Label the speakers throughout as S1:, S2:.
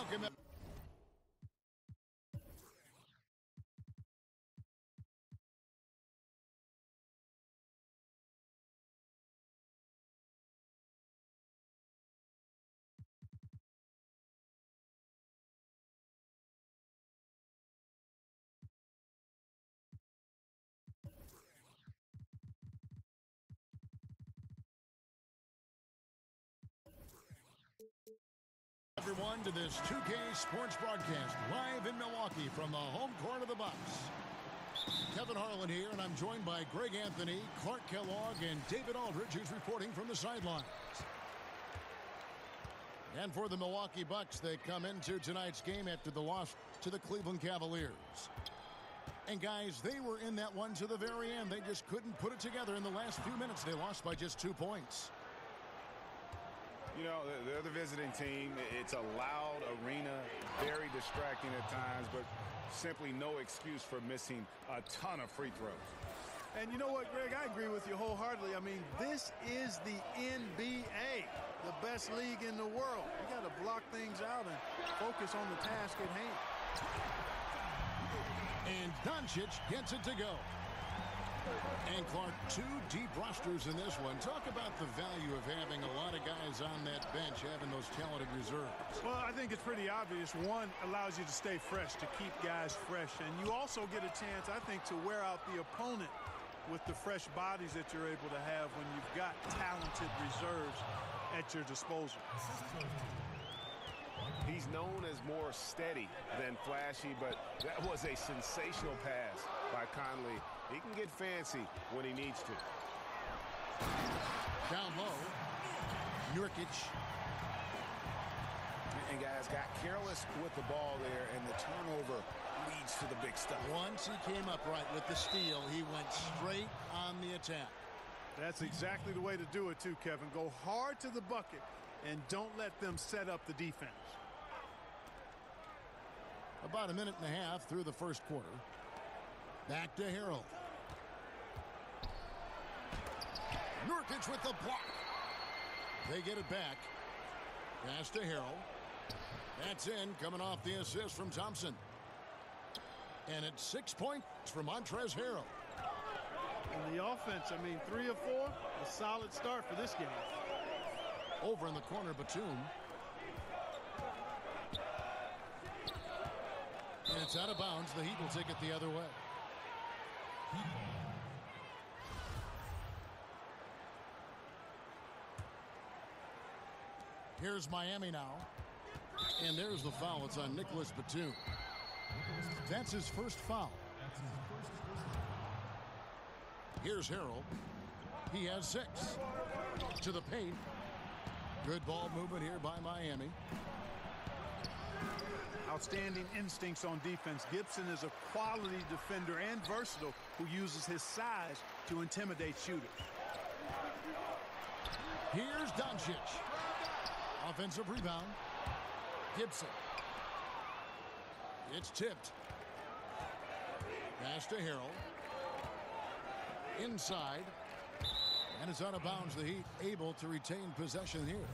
S1: welcome him. Everyone to this 2K Sports broadcast live in Milwaukee from the home court of the Bucks. Kevin Harlan here, and I'm joined by Greg Anthony, Clark Kellogg, and David Aldridge, who's reporting from the sidelines. And for the Milwaukee Bucks, they come into tonight's game after the loss to the Cleveland Cavaliers. And guys, they were in that one to the very end. They just couldn't put it together in the last few minutes. They lost by just 2 points.
S2: You know, they're the visiting team. It's a loud arena, very distracting at times, but simply no excuse for missing a ton of free throws.
S3: And you know what, Greg? I agree with you wholeheartedly. I mean, this is the NBA, the best league in the world. You got to block things out and focus on the task at hand.
S1: And Doncic gets it to go. And Clark, 2 deep rosters in this one. Talk about the value of having a lot of guys on that bench, having those talented reserves.
S3: Well, I think it's pretty obvious. One, allows you to stay fresh, to keep guys fresh. And you also get a chance, I think, to wear out the opponent with the fresh bodies that you're able to have when you've got talented reserves at your disposal.
S2: He's known as more steady than flashy, but that was a sensational pass by Conley. He can get fancy when he needs to.
S1: Down low, Nurkic.
S2: And guys got careless with the ball there, and the turnover leads to the big stuff.
S1: Once he came up right with the steal, he went straight on the attack.
S3: That's exactly the way to do it too, Kevin. Go hard to the bucket and don't let them set up the defense.
S1: About a minute and a half through the first quarter. Back to Harrell. Nurkic with the block. They get it back. Pass to Harrell. That's in, coming off the assist from Thompson. And it's 6 points for Montrezl Harrell.
S3: And the offense, I mean, 3 of 4, a solid start for this game.
S1: Over in the corner, Batum. And it's out of bounds. The Heat will take it the other way. Here's Miami now. And there's the foul. It's on Nicholas Batum. That's his first foul. Here's Harrell. He has 6. To the paint. Good ball movement here by Miami.
S3: Outstanding instincts on defense. Gibson is a quality defender and versatile who uses his size to intimidate shooters.
S1: Here's Doncic. Offensive rebound. Gibson. It's tipped. Pass to Harrell. Inside. And it's out of bounds. The Heat able to retain possession here.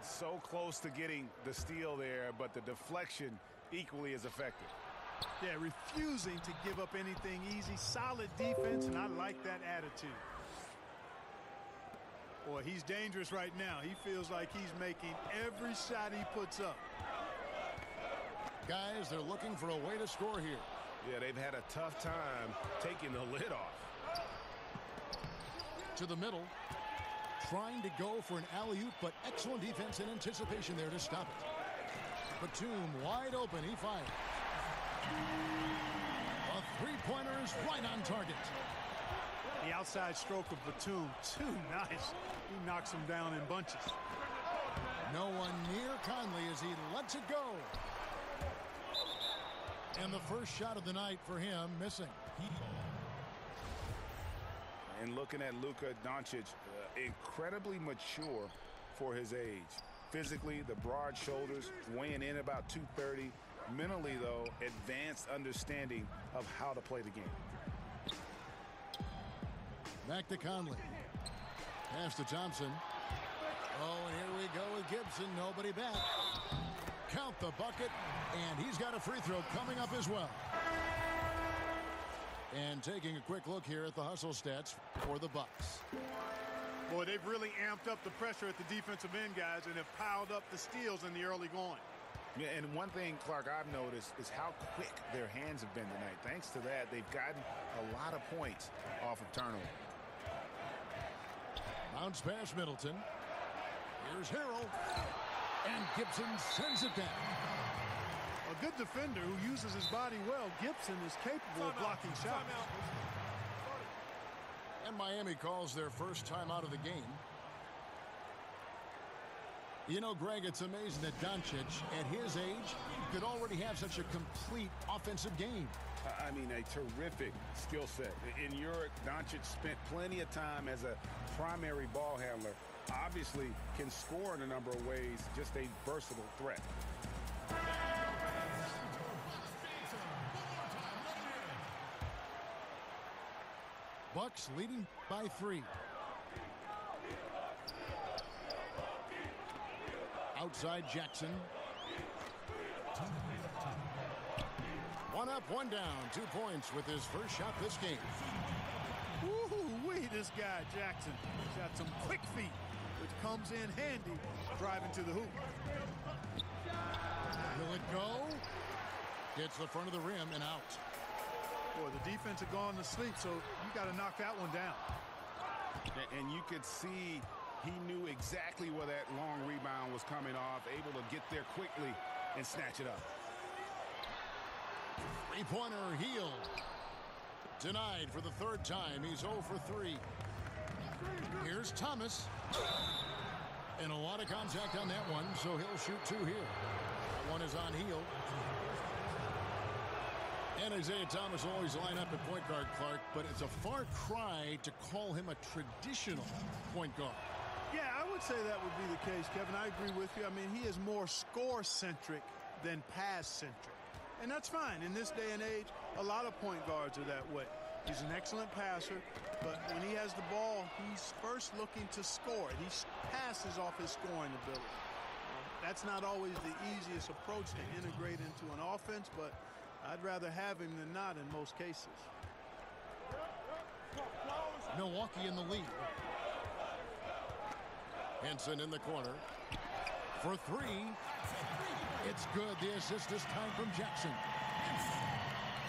S2: So close to getting the steal there, but the deflection equally as effective.
S3: Yeah, refusing to give up anything easy. Solid defense, and I like that attitude. Boy, he's dangerous right now. He feels like he's making every shot he puts up.
S1: Guys, they're looking for a way to score here.
S2: Yeah, they've had a tough time taking the lid off.
S1: To the middle. Trying to go for an alley-oop, but excellent defense and anticipation there to stop it. Batum wide open. He fires. A three-pointer is right on target.
S3: The outside stroke of Batum, too nice. He knocks him down in bunches.
S1: No one near Conley as he lets it go. And the first shot of the night for him missing.
S2: And looking at Luka Doncic, incredibly mature for his age. Physically, the broad shoulders, weighing in about 230. Mentally, though, advanced understanding of how to play the game.
S1: Back to Conley. Pass to Thompson. Oh, and here we go with Gibson. Nobody back. count the bucket, and he's got a free throw coming up as well. And taking a quick look here at the hustle stats for the Bucks.
S3: Boy, they've really amped up the pressure at the defensive end, guys, and have piled up the steals in the early going.
S2: Yeah, and one thing, Clark, I've noticed is how quick their hands have been tonight. Thanks to that, they've gotten a lot of points off of turnover.
S1: Bounce pass Middleton. Here's Harrell. And Gibson sends it down.
S3: A good defender who uses his body well. Gibson is capable of blocking shots.
S1: And Miami calls their first time out of the game. You know, Greg, it's amazing that Doncic, at his age, could already have such a complete offensive game.
S2: I mean, a terrific skill set. In Europe, Doncic spent plenty of time as a primary ball handler. Obviously can score in a number of ways, just a versatile threat.
S1: Bucks leading by 3. Outside Jackson. One up, one down. 2 points with his first shot this game.
S3: Woo-wee, this guy, Jackson, has got some quick feet, which comes in handy driving to the hoop.
S1: Will it go? Hits the front of the rim and out.
S3: Boy, the defense had gone to sleep, so you got to knock that one down.
S2: And you could see he knew exactly where that long rebound was coming off, able to get there quickly and snatch it up.
S1: Three-pointer Hield. Denied for the 3rd time. He's 0 for 3. Here's Thomas. And a lot of contact on that one, so he'll shoot 2 here. That one is on Hield. And Isaiah Thomas will always line up at point guard, Clark, but it's a far cry to call him a traditional point guard.
S3: Yeah, I would say that would be the case, Kevin. I agree with you. I mean, he is more score-centric than pass-centric. And that's fine. In this day and age, a lot of point guards are that way. He's an excellent passer, but when he has the ball, he's first looking to score. He passes off his scoring ability. That's not always the easiest approach to integrate into an offense, but I'd rather have him than not in most cases.
S1: Milwaukee in the lead. Henson in the corner. For 3. It's good. The assist this time from Jackson.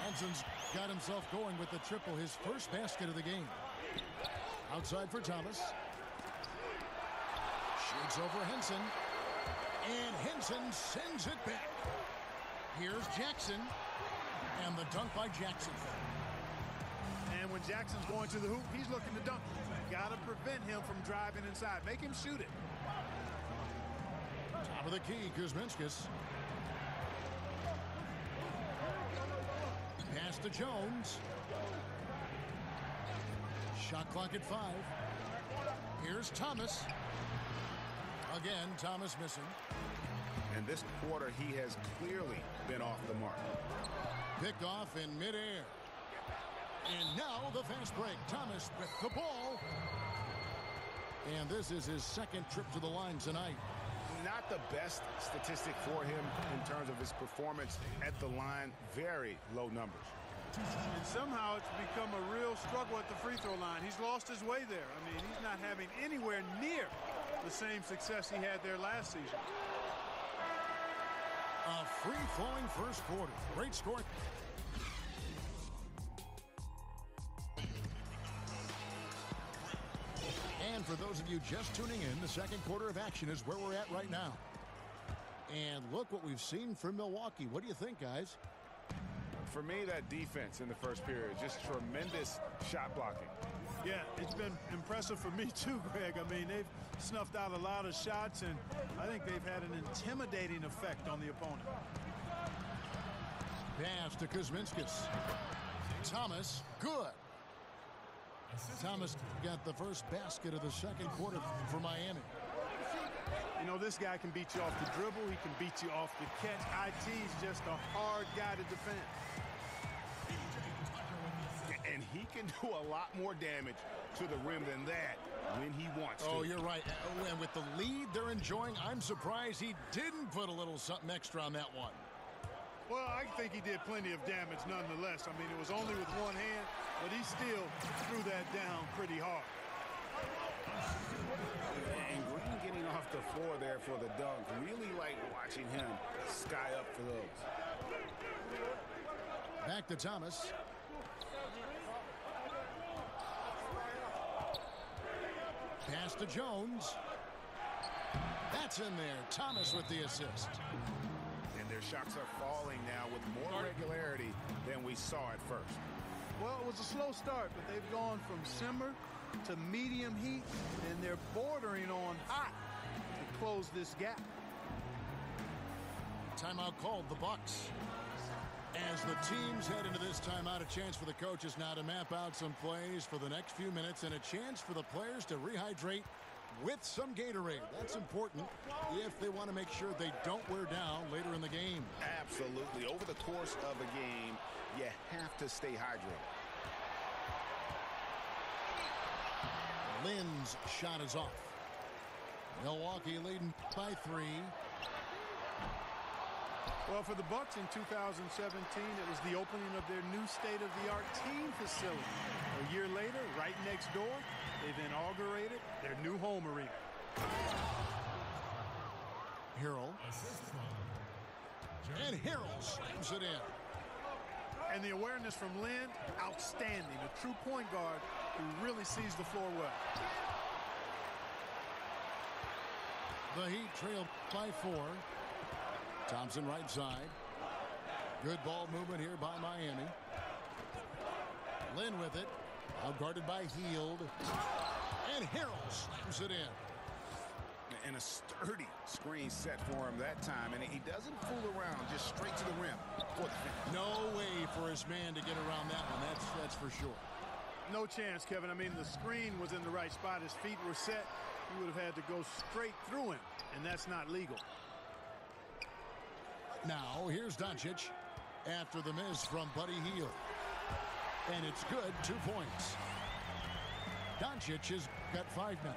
S1: Henson's got himself going with the triple, his first basket of the game. Outside for Thomas. Shoots over Henson. And Henson sends it back. Here's Jackson. And the dunk by Jackson.
S3: And when Jackson's going to the hoop, he's looking to dunk. Got to prevent him from driving inside. Make him shoot it.
S1: Top of the key, Kuzminskis. Pass to Jones. Shot clock at 5. Here's Thomas. Again, Thomas missing.
S2: And this quarter, he has clearly been off the mark.
S1: Picked off in midair. And now the fast break. Thomas with the ball. And this is his 2nd trip to the line tonight.
S2: Not the best statistic for him in terms of his performance at the line. Very low numbers.
S3: And somehow it's become a real struggle at the free throw line. He's lost his way there. I mean, he's not having anywhere near the same success he had there last season.
S1: A free-flowing first quarter. Great score. And for those of you just tuning in, the 2nd quarter of action is where we're at right now. And look what we've seen from Milwaukee. What do you think, guys?
S2: For me, that defense in the first period, just tremendous shot blocking.
S3: Yeah, it's been impressive for me too, Greg. I mean, they've snuffed out a lot of shots, and I think they've had an intimidating effect on the opponent.
S1: Pass to Kuzminskis. Thomas, good. Thomas got the first basket of the 2nd quarter for Miami.
S3: You know, this guy can beat you off the dribble. He can beat you off the catch. IT's just a hard guy to defend.
S2: And he can do a lot more damage to the rim than that when he wants to.
S1: Oh, you're right. And with the lead they're enjoying, I'm surprised he didn't put a little something extra on that one.
S3: Well, I think he did plenty of damage nonetheless. I mean, it was only with one hand, but he still threw that down pretty hard.
S2: And Green getting off the floor there for the dunk. Really like watching him sky up for those.
S1: Back to Thomas. Pass to Jones. That's in there. Thomas with the assist.
S2: And their shots are falling now with more regularity than we saw at first.
S3: Well, it was a slow start, but they've gone from simmer to medium heat, and they're bordering on hot to close this gap.
S1: Timeout called, the Bucks. As the teams head into this timeout, a chance for the coaches now to map out some plays for the next few minutes and a chance for the players to rehydrate with some Gatorade. That's important if they want to make sure they don't wear down later in the game.
S2: Absolutely. Over the course of a game, you have to stay hydrated.
S1: Lynn's shot is off. Milwaukee leading by 3.
S3: Well, for the Bucks in 2017, it was the opening of their new state-of-the-art team facility. A year later, right next door, they've inaugurated their new home arena.
S1: Harrell. And Harrell slams it in.
S3: And the awareness from Lynn, outstanding. A true point guard who really sees the floor well.
S1: The Heat trail by 4. Thompson right side. Good ball movement here by Miami. Lynn with it. Outguarded by Hield. And Harrell slams it in.
S2: And a sturdy screen set for him that time. And he doesn't fool around, just straight to the rim for the finish.
S1: No way for his man to get around that one. That's for sure.
S3: No chance, Kevin. I mean, the screen was in the right spot. His feet were set. He would have had to go straight through him, and that's not legal.
S1: Now, here's Doncic after the miss from Buddy Hield. And it's good, 2 points. Doncic has got 5 now.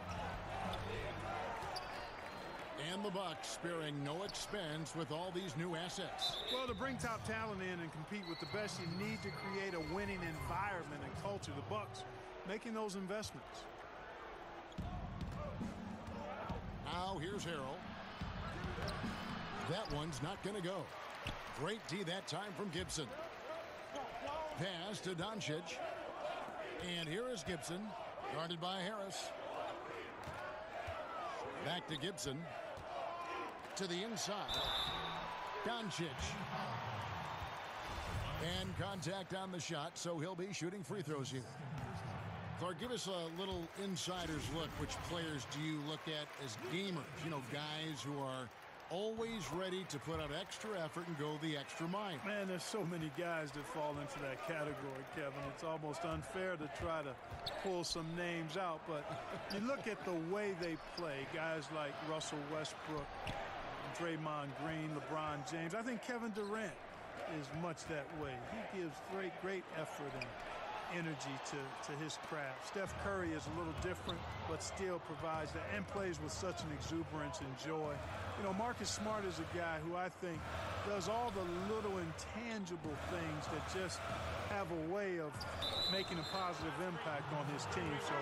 S1: And the Bucks sparing no expense with all these new assets.
S3: Well, to bring top talent in and compete with the best, you need to create a winning environment and culture. The Bucks making those investments.
S1: Now, here's Harrell. That one's not going to go. Great D that time from Gibson. Pass to Doncic. And here is Gibson, guarded by Harris. Back to Gibson. To the inside. Doncic. And contact on the shot, so he'll be shooting free throws here. Clark, give us a little insider's look. Which players do you look at as gamers? You know, guys who are always ready to put out extra effort and go the extra mile.
S3: Man, there's so many guys that fall into that category, Kevin. It's almost unfair to try to pull some names out, but you look at the way they play, guys like Russell Westbrook, Draymond Green, LeBron James. I think Kevin Durant is much that way. He gives great effort and energy to his craft. Steph Curry is a little different, but still provides that and plays with such an exuberance and joy. You know, Marcus Smart is a guy who I think does all the little intangible things that just have a way of making a positive impact on his team. So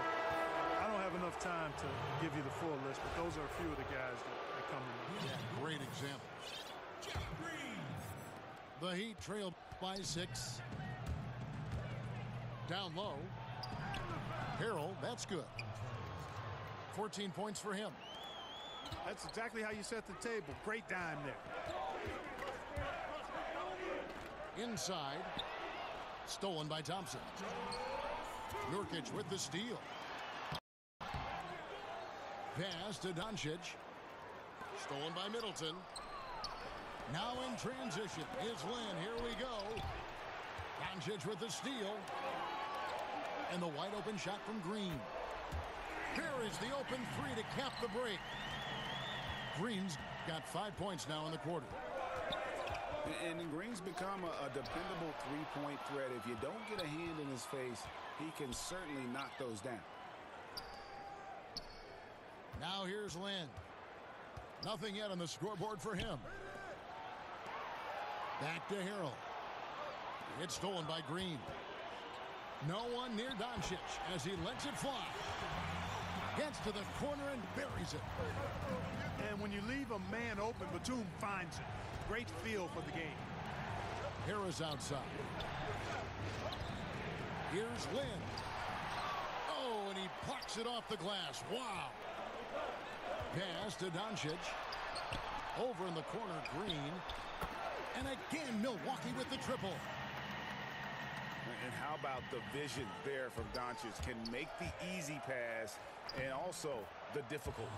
S3: I don't have enough time to give you the full list, but those are a few of the guys that come to mind.
S1: Yeah, great example. The Heat trail by 6. Down low. Harrell, that's good. 14 points for him.
S3: That's exactly how you set the table. Great dime there.
S1: Inside. Stolen by Thompson. Nurkic with the steal. Pass to Doncic. Stolen by Middleton. Now in transition is Lynn. Here we go. Doncic with the steal. And the wide open shot from Green. Here is the open 3 to cap the break. Green's got 5 points now in the quarter.
S2: And Green's become a dependable three-point threat. If you don't get a hand in his face, he can certainly knock those down.
S1: Now here's Lynn. Nothing yet on the scoreboard for him. Back to Harrell. It's stolen by Green. No one near Doncic as he lets it fly. Gets to the corner and buries it.
S3: And when you leave a man open, Batum finds it. Great feel for the game.
S1: Harris outside. Here's Lynn. Oh, and he plucks it off the glass. Wow. Pass to Doncic. Over in the corner, Green. And again, Milwaukee with the triple.
S2: And how about the vision there from Doncic? Can make the easy pass and also the difficult.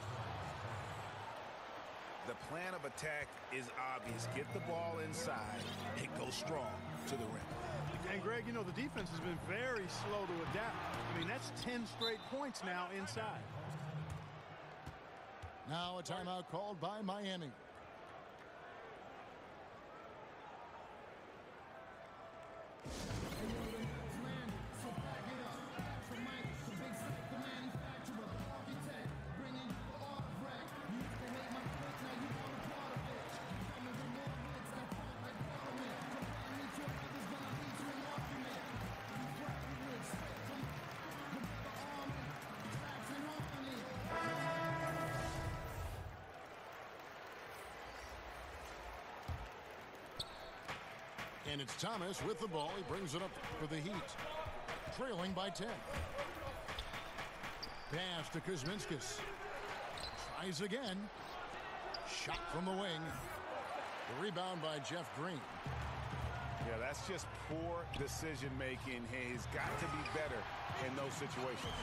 S2: The plan of attack is obvious. Get the ball inside and go strong to the rim.
S3: And, Greg, you know, the defense has been very slow to adapt. I mean, that's 10 straight points now inside.
S1: Now a timeout called by Miami. And it's Thomas with the ball. He brings it up for the Heat. Trailing by 10. Pass to Kuzminskis. Tries again. Shot from the wing. The rebound by Jeff Green.
S2: Yeah, that's just poor decision making. He's got to be better in those situations.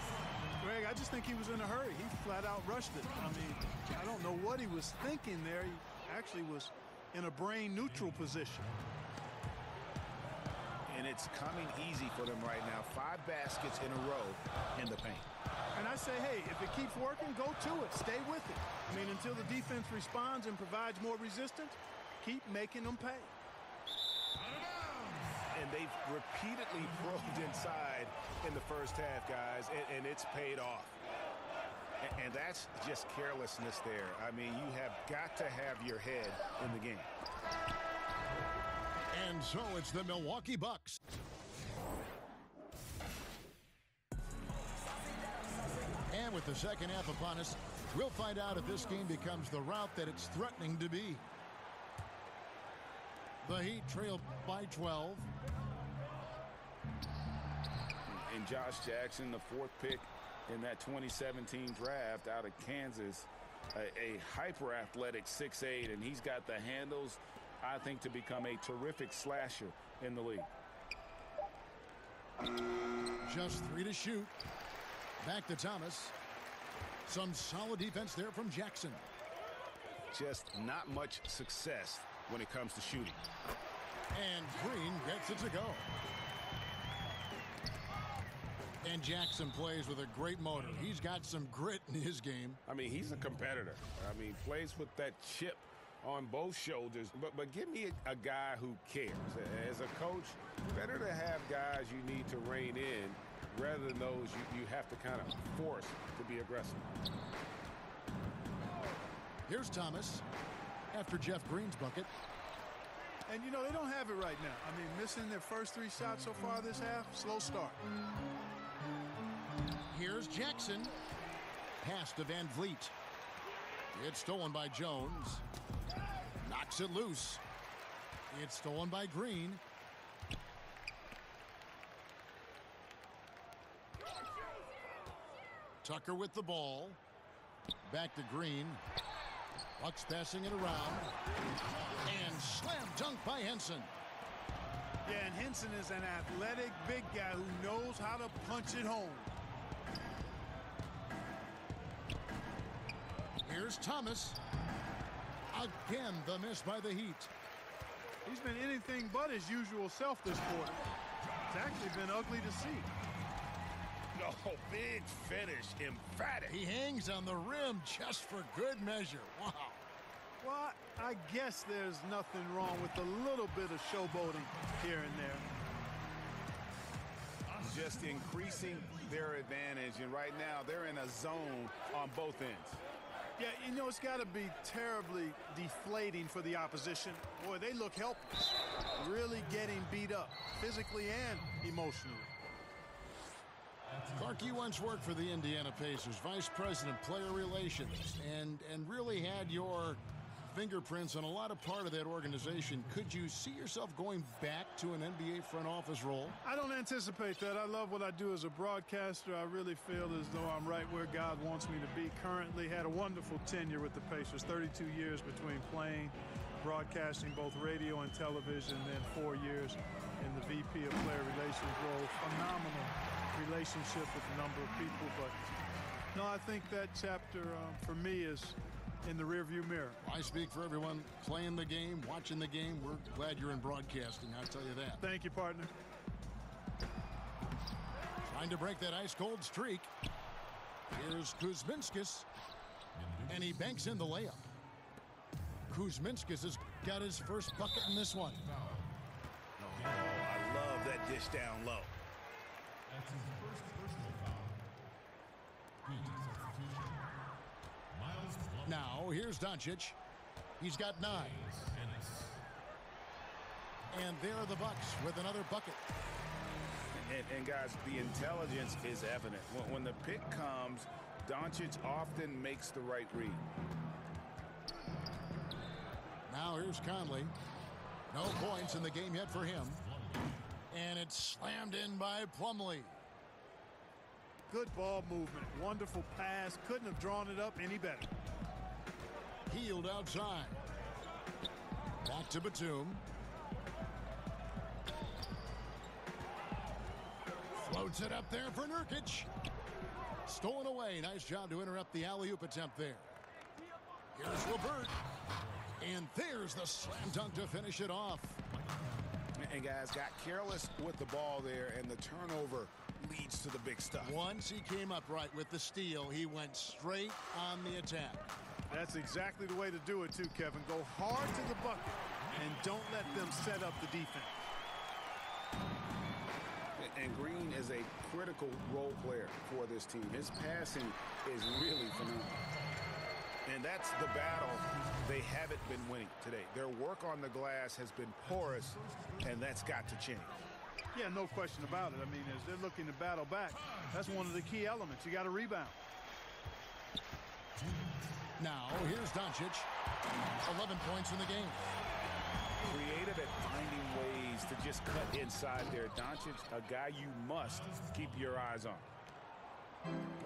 S3: Greg, I just think he was in a hurry. He flat out rushed it. I mean, I don't know what he was thinking there. He actually was in a brain neutral position.
S2: And it's coming easy for them right now. 5 baskets in a row in the paint.
S3: And I say, hey, if it keeps working, go to it. Stay with it. I mean, until the defense responds and provides more resistance, keep making them pay.
S2: And they've repeatedly probed inside in the first half, guys, and it's paid off. And that's just carelessness there. I mean, you have got to have your head in the game.
S1: And so it's the Milwaukee Bucks. And with the second half upon us, we'll find out if this game becomes the route that it's threatening to be. The Heat trail by 12.
S2: And Josh Jackson, the 4th pick in that 2017 draft out of Kansas, a hyper-athletic 6'8", and he's got the handles, I think, to become a terrific slasher in the league.
S1: Just 3 to shoot. Back to Thomas. Some solid defense there from Jackson.
S2: Just not much success when it comes to shooting.
S1: And Green gets it to go. And Jackson plays with a great motor. He's got some grit in his game.
S2: I mean, he's a competitor. I mean, plays with that chip on both shoulders. But give me a guy who cares. As a coach, better to have guys you need to rein in rather than those you have to kind of force to be aggressive.
S1: Here's Thomas after Jeff Green's bucket.
S3: And, you know, they don't have it right now. I mean, missing their first 3 shots so far this half, slow start.
S1: Here's Jackson. Pass to Van Vliet. It's stolen by Jones. Knocks it loose. It's stolen by Green. Tucker with the ball. Back to Green. Bucks passing it around. And slam dunk by Henson.
S3: Yeah, and Henson is an athletic big guy who knows how to punch it home.
S1: Here's Thomas. Again, the miss by the Heat.
S3: He's been anything but his usual self this quarter. It's actually been ugly to see.
S2: Oh, big finish, emphatic.
S1: He hangs on the rim just for good measure. Wow.
S3: Well, I guess there's nothing wrong with a little bit of showboating here and there.
S2: Just increasing their advantage, and right now they're in a zone on both ends.
S3: Yeah, you know, it's got to be terribly deflating for the opposition. Boy, they look helpless, really getting beat up physically and emotionally.
S1: Clark, you once worked for the Indiana Pacers, Vice President, Player Relations, and really had your fingerprints on a lot of part of that organization. Could you see yourself going back to an NBA front office role?
S3: I don't anticipate that. I love what I do as a broadcaster. I really feel as though I'm right where God wants me to be. Currently had a wonderful tenure with the Pacers, 32 years between playing, broadcasting both radio and television, and then 4 years in the VP of Player Relations role. Phenomenal relationship with a number of people, but no, I think that chapter for me is in the rearview mirror.
S1: I speak for everyone playing the game, watching the game. We're glad you're in broadcasting, I'll tell you that.
S3: Thank you, partner.
S1: Trying to break that ice-cold streak. Here's Kuzminskis, and he banks in the layup. Kuzminskis has got his first bucket in this one.
S2: Oh, I love that dish down low.
S4: That's his first personal foul. Good substitution. Miles Plumlee.
S1: Now, here's Doncic. He's got 9. And there are the Bucks with another bucket.
S2: And guys, the intelligence is evident. When the pick comes, Doncic often makes the right read.
S1: Now here's Conley. No points in the game yet for him. And it's slammed in by Plumlee.
S3: Good ball movement. Wonderful pass. Couldn't have drawn it up any better.
S1: Healed outside. Back to Batum. Floats it up there for Nurkic. Stolen away. Nice job to interrupt the alley-oop attempt there. Here's LeVert. And there's the slam dunk to finish it off.
S2: And guys, got careless with the ball there, and the turnover leads to the big stuff.
S1: Once he came up right with the steal, he went straight on the attack.
S3: That's exactly the way to do it, too, Kevin. Go hard to the bucket and don't let them set up the defense.
S2: And Green is a critical role player for this team. His passing is really phenomenal. And that's the battle they haven't been winning today. Their work on the glass has been porous, and that's got to change.
S3: Yeah, no question about it. I mean, as they're looking to battle back, that's one of the key elements. You got to rebound.
S1: Now, here's Doncic. 11 points in the game.
S2: Creative at finding ways to just cut inside there. Doncic, a guy you must keep your eyes on.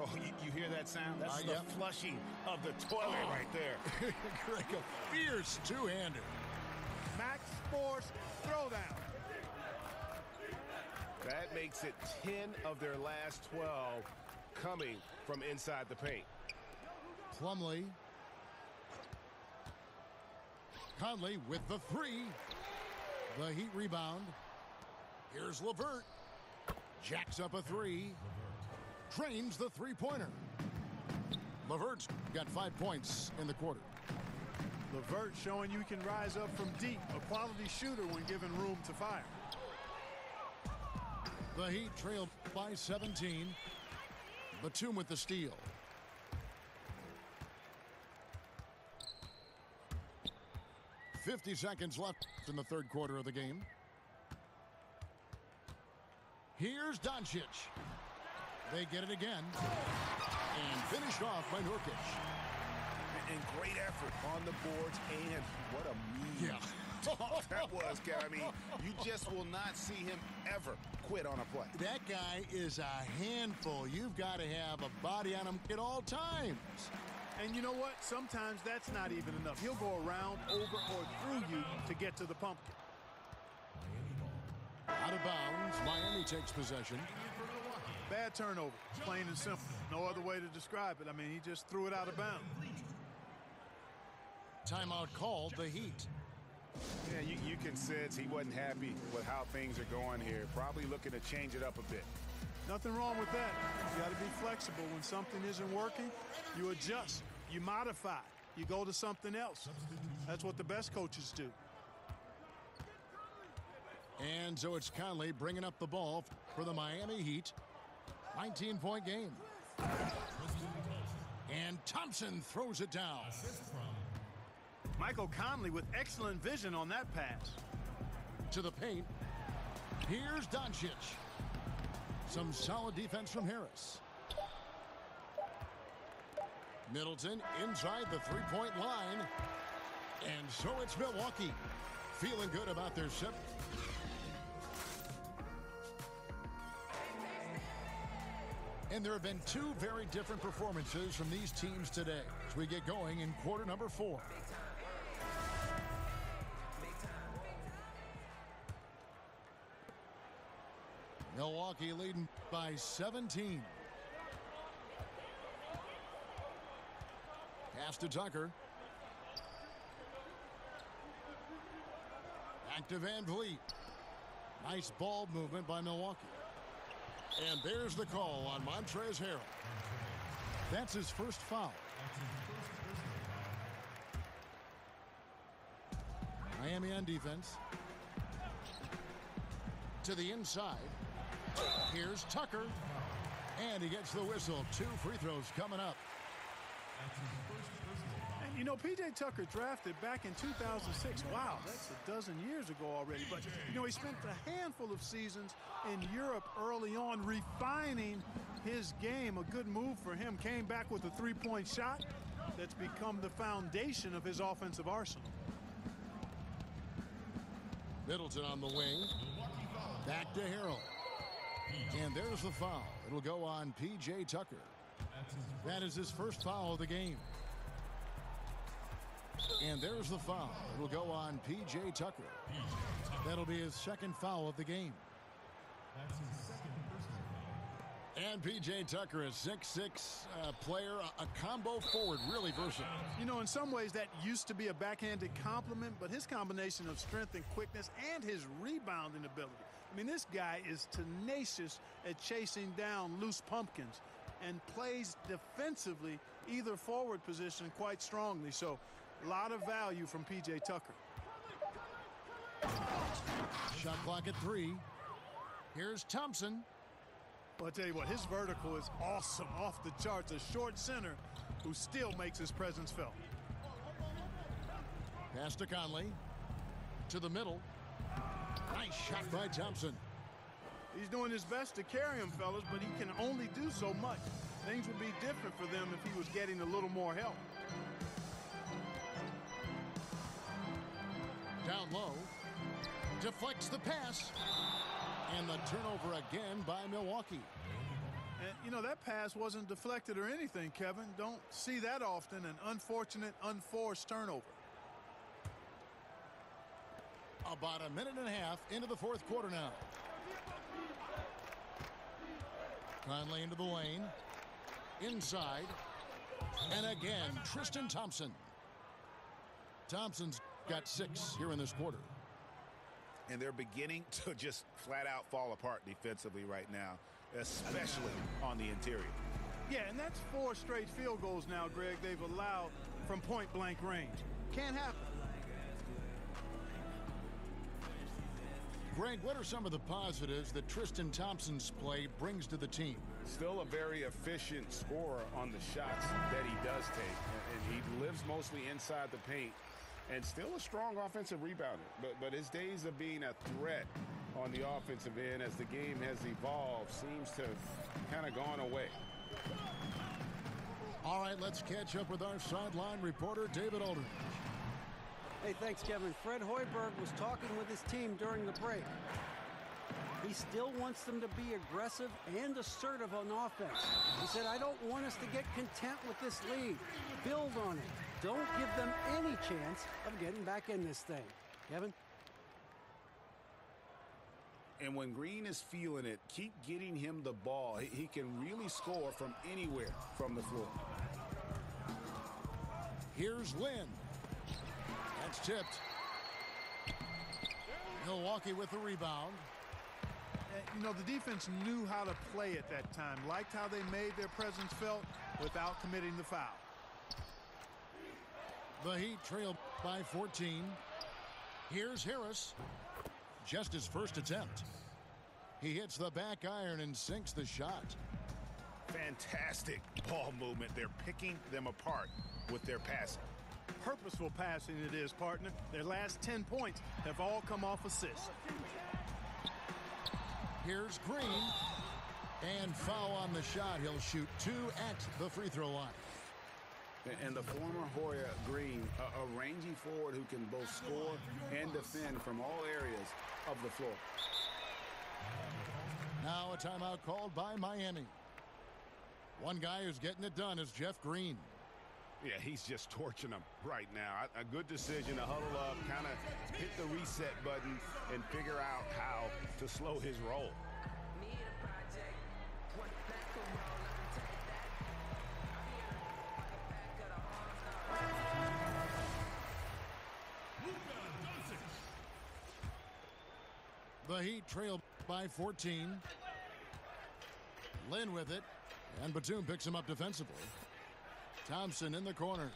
S2: Oh, you hear that sound? That's the flushing of the toilet right there.
S1: Greg, a fierce two-hander.
S3: Max Force throwdown.
S5: That makes it 10 of their last 12 coming from inside the paint.
S1: Plumlee. Conley with the 3. The Heat rebound. Here's LeVert. Jacks up a 3. Trains the three-pointer. LeVert's got 5 points in the quarter.
S3: LeVert showing you can rise up from deep. A quality shooter when given room to fire.
S1: The Heat trail by 17. Batum with the steal. .50 seconds left in the third quarter of the game. Here's Doncic. They get it again. And finished off by Nurkic.
S2: And great effort on the boards, and what a mean that was, Kev. I mean, you just will not see him ever quit on a play.
S1: That guy is a handful. You've got to have a body on him at all times.
S3: And you know what? Sometimes that's not even enough. He'll go around, over, or through you to get to the pumpkin.
S1: Out of bounds. Miami takes possession.
S3: Bad turnover, plain and simple. No other way to describe it. I mean, he just threw it out of bounds.
S1: Timeout called, the Heat.
S2: Yeah, you can sense he wasn't happy with how things are going here. Probably looking to change it up a bit.
S3: Nothing wrong with that. You got to be flexible. When something isn't working, you adjust, you modify, you go to something else. That's what the best coaches do.
S1: And so it's Conley bringing up the ball for the Miami Heat. 19-point game. And Thompson throws it down.
S4: Assist from
S3: Michael Conley with excellent vision on that pass.
S1: To the paint. Here's Doncic. Some solid defense from Harris. Middleton inside the three-point line. And so it's Milwaukee feeling good about their set. And there have been two very different performances from these teams today as we get going in quarter number 4. Milwaukee leading by 17. Pass to Tucker. Back to Van Vliet. Nice ball movement by Milwaukee. And there's the call on Montrezl Harrell. That's his first foul. Miami on defense. To the inside. Here's Tucker. And he gets the whistle. 2 free throws coming up.
S3: And you know, P.J. Tucker drafted back in 2006. Wow, that's a dozen years ago already. But, you know, he spent a handful of seasons in Europe early on refining his game. A good move for him. Came back with a three-point shot that's become the foundation of his offensive arsenal.
S1: Middleton on the wing. Back to Harrell. And there's the foul. It'll go on P.J. Tucker. That is his first foul of the game. And there's the foul. It'll go on P.J. Tucker. That'll be his second foul of the game.
S4: That's his second personal foul.
S1: And P.J. Tucker, a 6'6" player, a combo forward, really versatile.
S3: You know, in some ways that used to be a backhanded compliment, but his combination of strength and quickness and his rebounding ability. I mean, this guy is tenacious at chasing down loose pumpkins and plays defensively either forward position quite strongly. So a lot of value from P.J. Tucker.
S1: Shot clock at 3. Here's Thompson.
S3: Well, I'll tell you what, his vertical is awesome, off the charts. A short center who still makes his presence felt.
S1: Pass to Conley. To the middle. Nice shot by Thompson.
S3: He's doing his best to carry him, fellas, but he can only do so much. Things would be different for them if he was getting a little more help.
S1: Down low. Deflects the pass. And the turnover again by Milwaukee.
S3: And, you know, that pass wasn't deflected or anything, Kevin. Don't see that often. An unfortunate, unforced turnover.
S1: About a minute and a half into the fourth quarter now. Conley into the lane. Inside. And again, Tristan Thompson. Thompson's got 6 here in this quarter.
S2: And they're beginning to just flat out fall apart defensively right now, especially on the interior.
S3: Yeah, and that's 4 straight field goals now, Greg, they've allowed from point-blank range. Can't happen.
S1: Greg, what are some of the positives that Tristan Thompson's play brings to the team?
S2: Still a very efficient scorer on the shots that he does take. And he lives mostly inside the paint. And still a strong offensive rebounder. But his days of being a threat on the offensive end as the game has evolved seems to kind of gone away.
S1: All right, let's catch up with our sideline reporter, David Aldridge.
S6: Hey, thanks, Kevin. Fred Hoiberg was talking with his team during the break. He still wants them to be aggressive and assertive on offense. He said, I don't want us to get content with this lead. Build on it. Don't give them any chance of getting back in this thing. Kevin?
S2: And when Green is feeling it, keep getting him the ball. He can really score from anywhere from the floor.
S1: Here's Lynn. That's tipped. Milwaukee with the rebound.
S3: You know, the defense knew how to play at that time. Liked how they made their presence felt without committing the foul.
S1: The Heat trail by 14. Here's Harris. Just his first attempt. He hits the back iron and sinks the shot.
S2: Fantastic ball movement. They're picking them apart with their passing.
S3: Purposeful passing it is, partner. Their last 10 points have all come off assists.
S1: Here's Green. And foul on the shot. He'll shoot 2 at the free throw line.
S2: And the former Hoya Green, a rangy forward who can both score and defend from all areas of the floor.
S1: Now a timeout called by Miami. One guy who's getting it done is Jeff Green.
S2: Yeah, he's just torching them right now. A good decision to huddle up, kind of hit the reset button, and figure out how to slow his roll.
S1: The Heat trail by 14. Lynn with it. And Batum picks him up defensively. Thompson in the corner.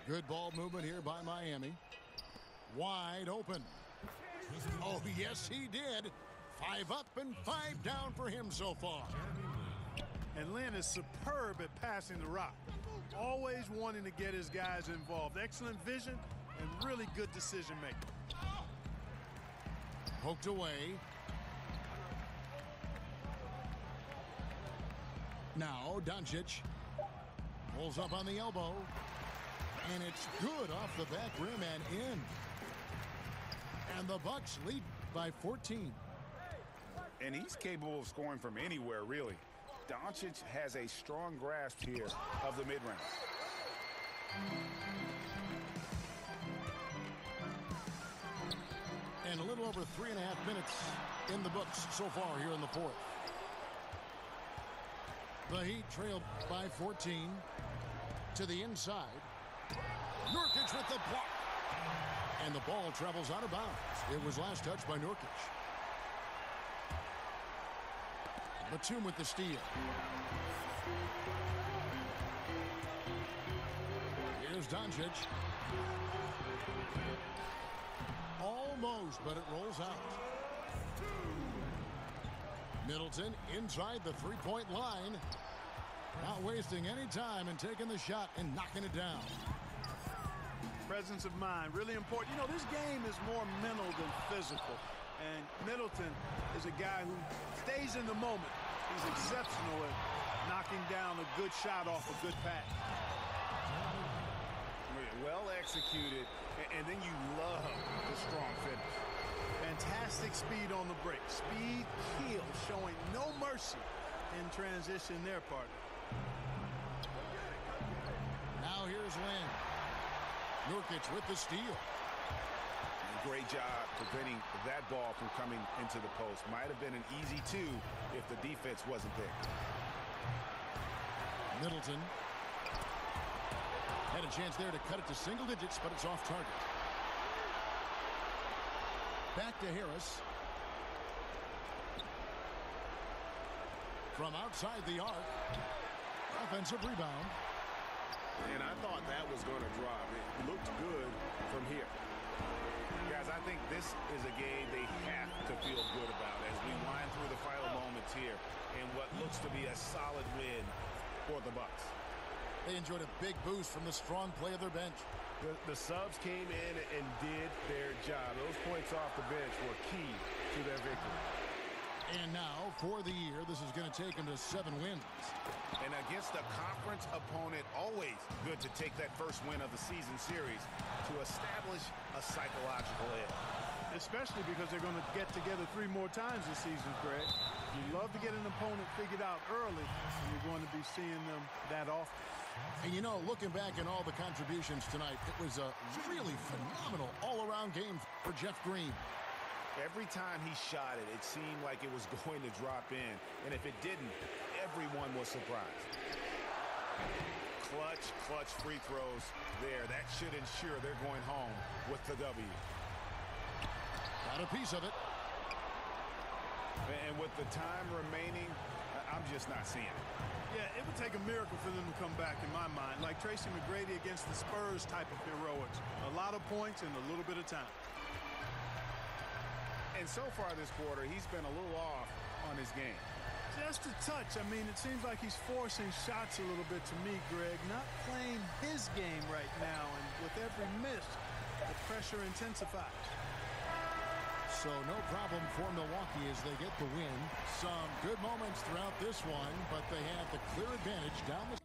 S1: Good ball movement here by Miami. Wide open. Oh, yes, he did. 5 up and 5 down for him so far.
S3: And Lynn is superb at passing the rock. Always wanting to get his guys involved. Excellent vision and really good decision making.
S1: Poked away. Now Doncic pulls up on the elbow. And it's good off the back rim and in. And the Bucks lead by 14.
S2: And he's capable of scoring from anywhere, really. Doncic has a strong grasp here of the mid-range.
S1: And a little over 3.5 minutes in the books so far here in the fourth. The Heat trail by 14 to the inside. Nurkic with the block. And the ball travels out of bounds. It was last touched by Nurkic. Batum with the steal. Here's Doncic. Almost, but it rolls out. Middleton inside the three-point line. Not wasting any time and taking the shot and knocking it down.
S3: Presence of mind, really important. You know, this game is more mental than physical. And Middleton is a guy who stays in the moment. He's exceptional at knocking down a good shot off a good pass.
S2: Well executed, and then you love the strong finish.
S3: Fantastic speed on the break. Speed kill, showing no mercy in transition there, partner.
S1: Now here's Lynn. Nurkic with the steal.
S2: Great job preventing that ball from coming into the post. Might have been an easy 2 if the defense wasn't there.
S1: Middleton had a chance there to cut it to single digits, but it's off target. Back to Harris. From outside the arc. Offensive rebound.
S5: And I thought that was going to drop. It looked good from here.
S2: Guys, I think this is a game they have to feel good about as we wind through the final moments here in what looks to be a solid win for the Bucks.
S1: They enjoyed a big boost from the strong play of their bench.
S5: The subs came in and did their job. Those points off the bench were key to their victory.
S1: And now, for the year, this is going to take them to 7 wins.
S2: And against a conference opponent, always good to take that first win of the season series to establish a psychological edge.
S3: Especially because they're going to get together 3 more times this season, Greg. You love to get an opponent figured out early, and you're going to be seeing them that often.
S1: And you know, looking back at all the contributions tonight, it was a really phenomenal all-around game for Jeff Green.
S2: Every time he shot it, it seemed like it was going to drop in. And if it didn't, everyone was surprised. Clutch free throws there. That should ensure they're going home with the W.
S1: Got a piece of it.
S2: And with the time remaining, I'm just not seeing it.
S3: Yeah, it would take a miracle for them to come back, in my mind. Like Tracy McGrady against the Spurs type of heroics. A lot of points in a little bit of time.
S2: And so far this quarter, he's been a little off on his game.
S3: Just a touch. I mean, it seems like he's forcing shots a little bit to me, Greg. Not playing his game right now, and with every miss, the pressure intensifies.
S1: So no problem for Milwaukee as they get the win. Some good moments throughout this one, but they have the clear advantage down the